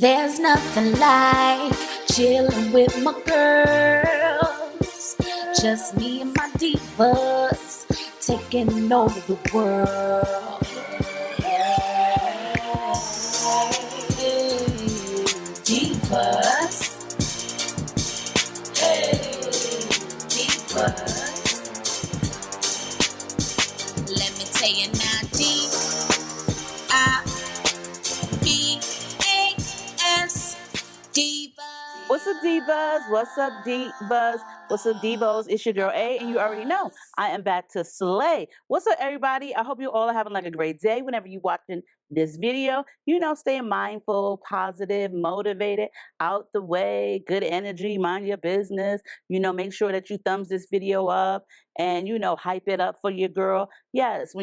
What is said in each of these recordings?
There's nothing like chilling with my girls. Just me and my divas taking over the world. Divas. Hey, divas. Let me tell you now, D-I-V-A-S, divas. What's up, divas? What's up, divas? What's up, divos? It's your girl A, and you already know I am back to slay. What's up, everybody? I hope you all are having like a great day whenever you're watching this video. You know, staying mindful, positive, motivated, out the way, good energy, mind your business. You know, make sure that you thumbs this video up and, you know, hype it up for your girl. Yes,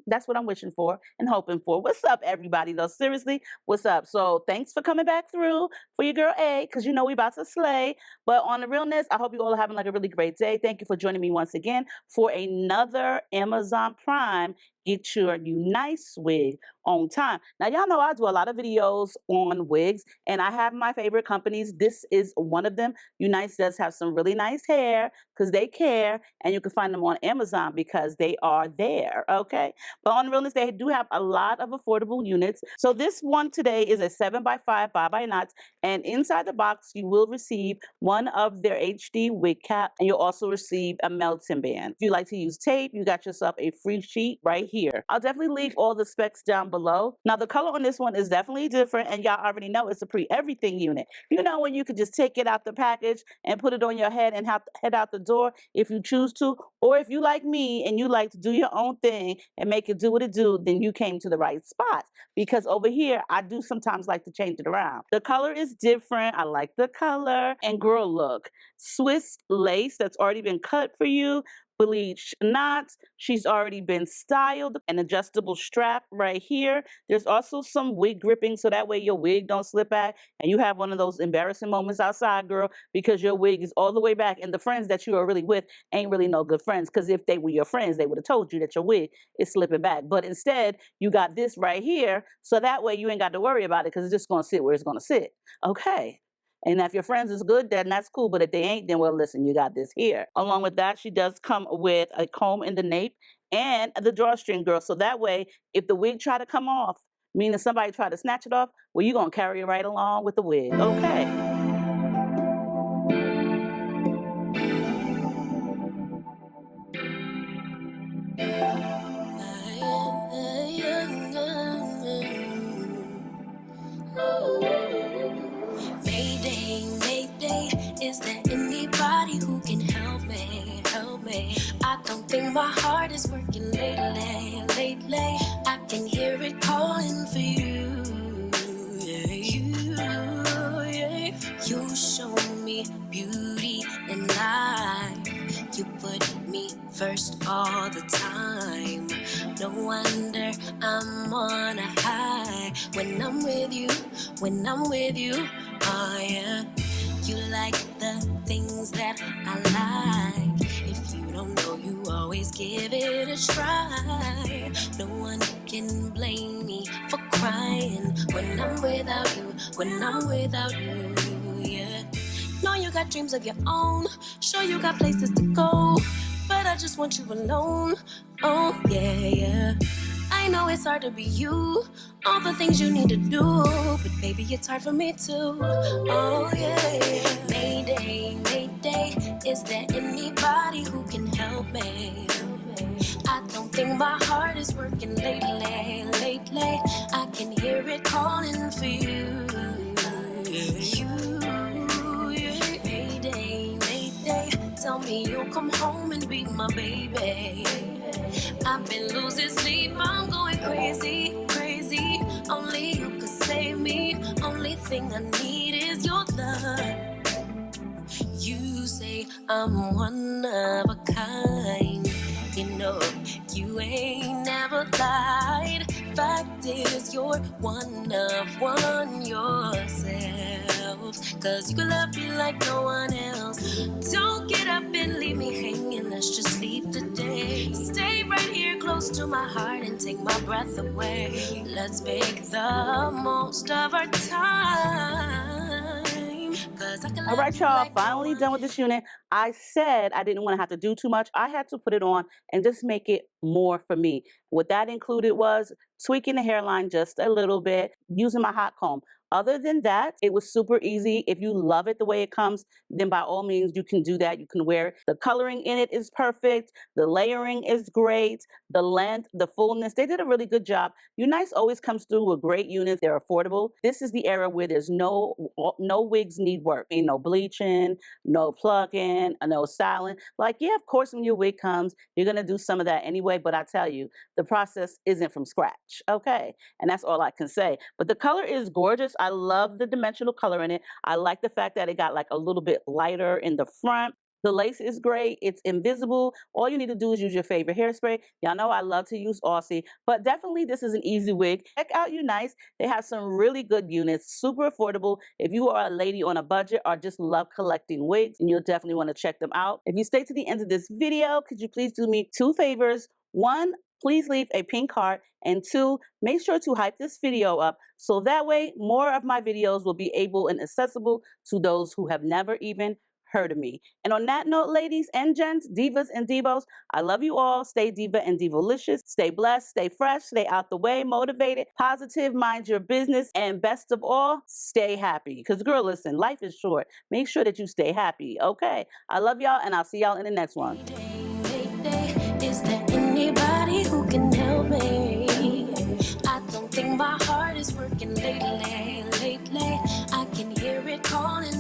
that's what I'm wishing for and hoping for. What's up, everybody, though? Seriously, what's up? So thanks for coming back through for your girl A, because you know we about to slay. But on the realness, I hope you all are having like a really great day. Thank you for joining me once again for another Amazon Prime Get Your UNICEWIG on time. Now, y'all know I do a lot of videos on wigs, and I have my favorite companies. This is one of them. Unice does have some really nice hair because they care, and you can find them on Amazon because they are there, okay? But on realness, they do have a lot of affordable units. So this one today is a 7x5 5x knots, and inside the box, you will receive one of their HD wig cap, and you'll also receive a melting band. If you like to use tape, you got yourself a free sheet right here. I'll definitely leave all the specs down below. Now, the color on this one is definitely different, and y'all already know it's a pre-everything unit. You know, when you could just take it out the package and put it on your head and head out the door if you choose to, or if you like me and you like to do your own thing and make it do what it do, then you came to the right spot. Because over here, I do sometimes like to change it around. The color is different. I like the color. And girl, look, Swiss lace that's already been cut for you, bleached knots. She's already been styled. An adjustable strap right here. There's also some wig gripping so that way your wig don't slip back and you have one of those embarrassing moments outside, girl, because your wig is all the way back and the friends that you are really with ain't really no good friends, because if they were your friends, they would have told you that your wig is slipping back. But instead, you got this right here, so that way you ain't got to worry about it because it's just going to sit where it's going to sit. Okay. And if your friends is good, then that's cool. But if they ain't, then well, listen, you got this here. Along with that, she does come with a comb in the nape and the drawstring, girl. So that way, if the wig try to come off, meaning somebody try to snatch it off, well, you're going to carry it right along with the wig. Okay. Is there anybody who can help me, help me? I don't think my heart is working lately. I can hear it calling for you, yeah. You show me beauty and life. You put me first all the time. No wonder I'm on a high when I'm with you, oh yeah. You like the things that I like. If you don't know, you always give it a try. No one can blame me for crying when I'm without you, yeah. Know you got dreams of your own, sure you got places to go, but I just want you alone, oh yeah. I know it's hard to be you, all the things you need to do, but baby, it's hard for me too, oh yeah. Mayday, is there anybody who can help me? I don't think my heart is working lately. I can hear it calling for you, Mayday, tell me you'll come home and be my baby. I've been losing sleep, I'm going crazy. Only you could save me. Only thing I need is your love. You say I'm one of a kind. You know, you ain't never lied. Fact is, you're one of one yourself. 'cause you can love me like no one else. Don't get up and leave me hanging, let's just leave today. Stay right here close to my heart and take my breath away. Let's make the most of our time. All right, y'all, finally done with this unit. I said I didn't want to have to do too much. I had to put it on and just make it more for me. What that included was tweaking the hairline just a little bit, using my hot comb. Other than that, it was super easy. If you love it the way it comes, then by all means, you can do that. You can wear it. The coloring in it is perfect. The layering is great. The length, the fullness, they did a really good job. Unice always comes through with great units. They're affordable. This is the era where there's no wigs need work. Ain't no bleaching, no plucking, no styling. Like, yeah, of course, when your wig comes, you're going to do some of that anyway. But I tell you, the process isn't from scratch. Okay. And that's all I can say. But the color is gorgeous. I love the dimensional color in it. I like the fact that it got like a little bit lighter in the front. The lace is great. It's invisible. All you need to do is use your favorite hairspray. Y'all know I love to use Aussie, but definitely this is an easy wig. Check out Unice. They have some really good units, super affordable. If you are a lady on a budget or just love collecting wigs, and you'll definitely want to check them out. If you stay to the end of this video, could you please do me 2 favors? 1, please leave a pink heart, and 2, make sure to hype this video up so that way more of my videos will be able and accessible to those who have never even heard of me. And on that note, ladies and gents, divas and divos, I love you all. Stay diva and divolicious. Stay blessed, stay fresh, stay out the way, motivated, positive, mind your business, and best of all, stay happy. Because girl, listen, life is short. Make sure that you stay happy, okay? I love y'all, and I'll see y'all in the next one. Is there anybody who can help me? I don't think my heart is working lately. I can hear it calling.